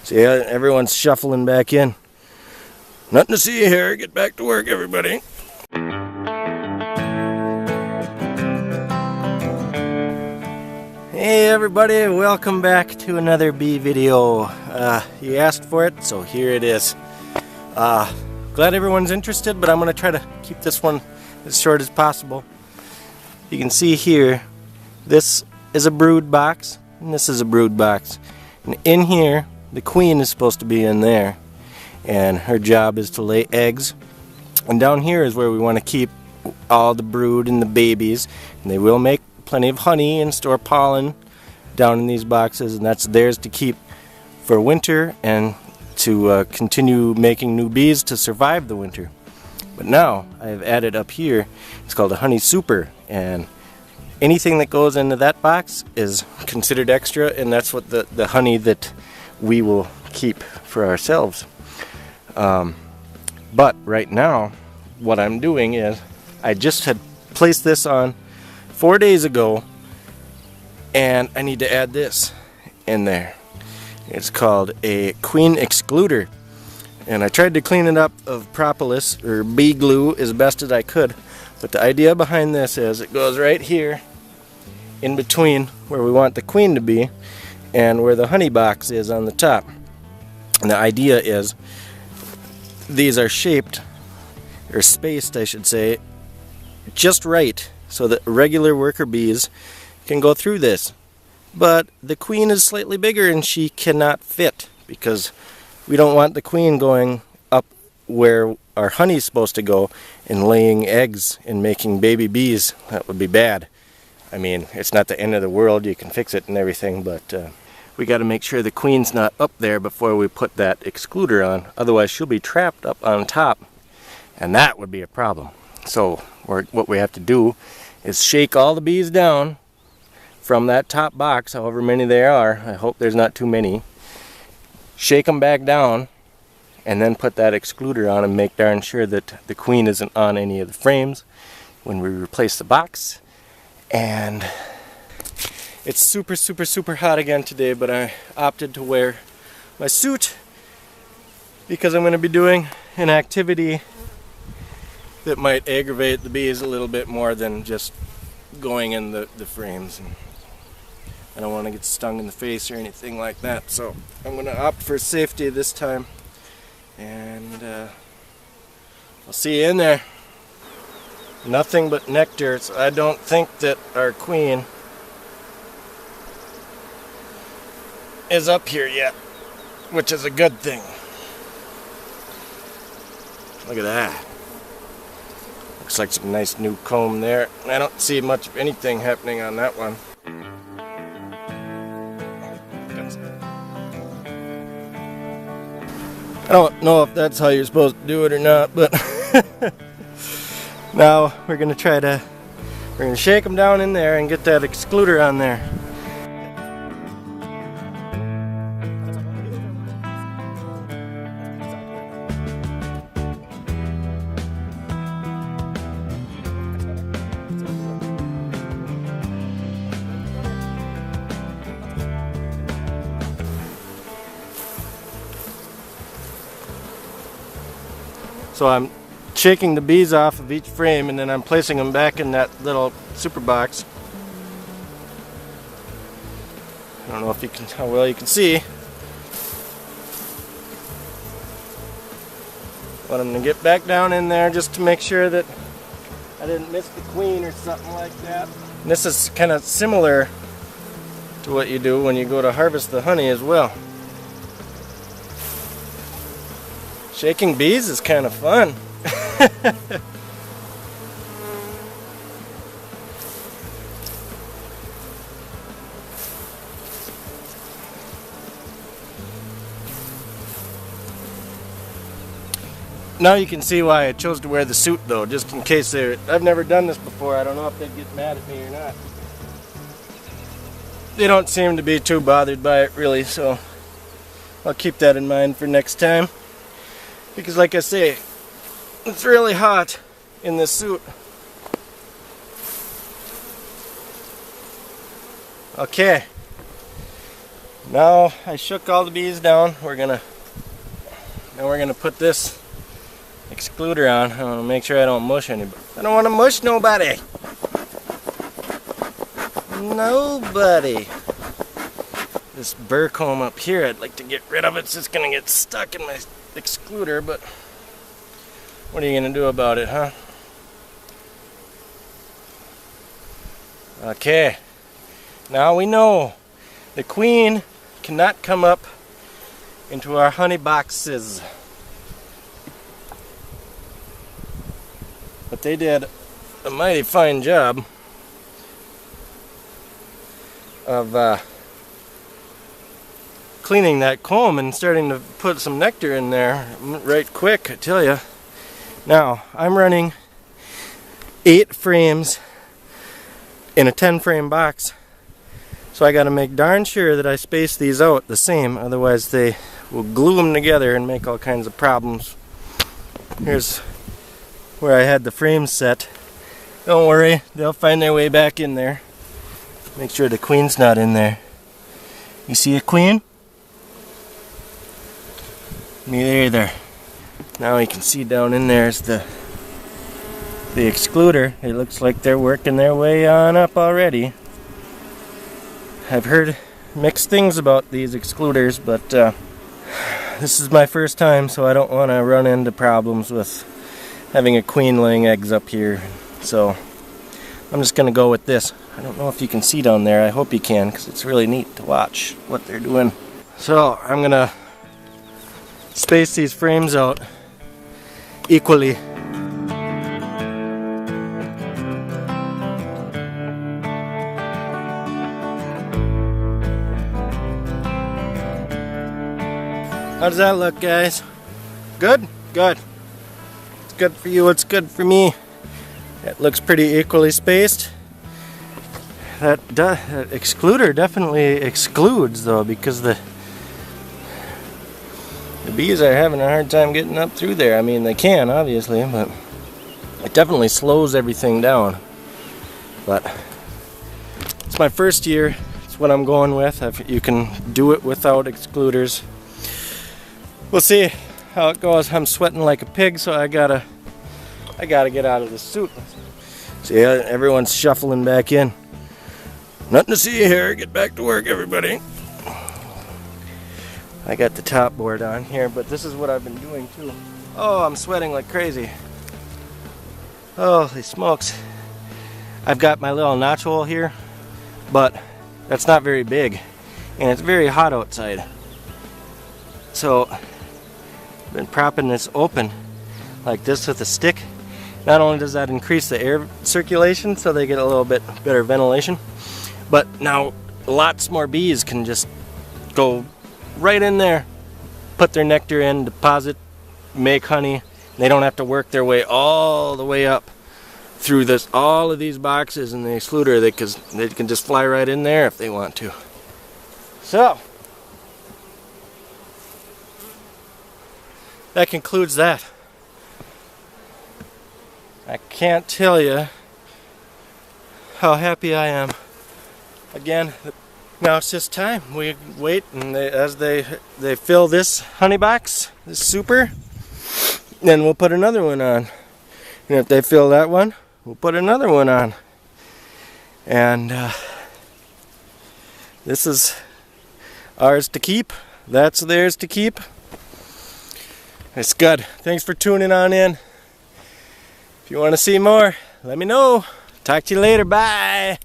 See, everyone's shuffling back in. Nothing to see here. Get back to work, everybody. Hey everybody, welcome back to another bee video. You asked for it, so here it is. Glad everyone's interested, but I'm going to try to keep this one as short as possible. You can see here, this is a brood box, and this is a brood box. And in here, the queen is supposed to be in there, and her job is to lay eggs. And down here is where we want to keep all the brood and the babies, and they will make plenty of honey and store pollen down in these boxes, and that's theirs to keep for winter and to continue making new bees to survive the winter. But now I have added up here, it's called a honey super, and anything that goes into that box is considered extra, and that's what the honey that we will keep for ourselves. But right now what I'm doing is I just had placed this on 4 days ago, and I need to add this in there. It's called a queen excluder, and I tried to clean it up of propolis or bee glue as best as I could, but the idea behind this is it goes right here in between where we want the queen to be and where the honey box is on the top. And the idea is these are shaped, or spaced I should say, just right so that regular worker bees can go through this. But the queen is slightly bigger and she cannot fit, because we don't want the queen going up where our honey is supposed to go and laying eggs and making baby bees. That would be bad. I mean, it's not the end of the world, you can fix it and everything, but we got to make sure the queen's not up there before we put that excluder on. Otherwise she'll be trapped up on top, and that would be a problem. So what we have to do is shake all the bees down from that top box, however many there are. I hope there's not too many. Shake them back down and then put that excluder on and make darn sure that the queen isn't on any of the frames when we replace the box. And it's super hot again today, but I opted to wear my suit because I'm going to be doing an activity that might aggravate the bees a little bit more than just going in the frames. And I don't want to get stung in the face or anything like that, so I'm going to opt for safety this time. And I'll see you in there. Nothing but nectar, so I don't think that our queen is up here yet, which is a good thing. Look at that. Looks like some nice new comb there. I don't see much of anything happening on that one. I don't know if that's how you're supposed to do it or not, but now we're going to shake them down in there and get that excluder on there. So I'm shaking the bees off of each frame, and then I'm placing them back in that little super box. I don't know if you can, how well you can see. But I'm going to get back down in there just to make sure that I didn't miss the queen or something like that. And this is kind of similar to what you do when you go to harvest the honey as well. Shaking bees is kind of fun. Now you can see why I chose to wear the suit, though, just in case I've never done this before. I don't know if they'd get mad at me or not. They don't seem to be too bothered by it, really, so I'll keep that in mind for next time. Because like I say, it's really hot in this suit. Okay. Now I shook all the bees down. Now we're gonna put this excluder on. I want to make sure I don't mush anybody. I don't want to mush nobody. Nobody. This burr comb up here, I'd like to get rid of it. It's just gonna get stuck in my excluder, but what are you gonna do about it, huh? Okay. Now we know the queen cannot come up into our honey boxes. But they did a mighty fine job of cleaning that comb and starting to put some nectar in there right quick, I tell you. Now, I'm running 8 frames in a 10 frame box. So I got to make darn sure that I space these out the same, otherwise they will glue them together and make all kinds of problems. Here's where I had the frames set. Don't worry, they'll find their way back in there. Make sure the queen's not in there. You see a queen? Me either. Now you can see down in there is the excluder. It looks like they're working their way on up already. I've heard mixed things about these excluders, but this is my first time, so I don't want to run into problems with having a queen laying eggs up here. So I'm just going to go with this. I don't know if you can see down there. I hope you can, because it's really neat to watch what they're doing. So I'm going to space these frames out equally. How does that look, guys? Good? Good. It's good for you, it's good for me. It looks pretty equally spaced. That excluder definitely excludes, though, because the bees are having a hard time getting up through there. I mean, they can, obviously, but it definitely slows everything down. But it's my first year. It's what I'm going with. You can do it without excluders. We'll see how it goes. I'm sweating like a pig, so I gotta get out of this suit. See, everyone's shuffling back in. Nothing to see here. Get back to work, everybody. I got the top board on here, but this is what I've been doing too. Oh, I'm sweating like crazy. Holy smokes. I've got my little notch hole here, but that's not very big, and it's very hot outside. So I've been propping this open like this with a stick. Not only does that increase the air circulation so they get a little bit better ventilation, but now lots more bees can just go right in there, put their nectar in, deposit, make honey. They don't have to work their way all the way up through all of these boxes in the excluder. They can just fly right in there if they want to. So that concludes that. I can't tell you how happy I am. Again, now it's just time. We wait, and as they fill this honey box, this super, then we'll put another one on. And if they fill that one, we'll put another one on. And this is ours to keep. That's theirs to keep. It's good. Thanks for tuning on in. If you want to see more, let me know. Talk to you later. Bye.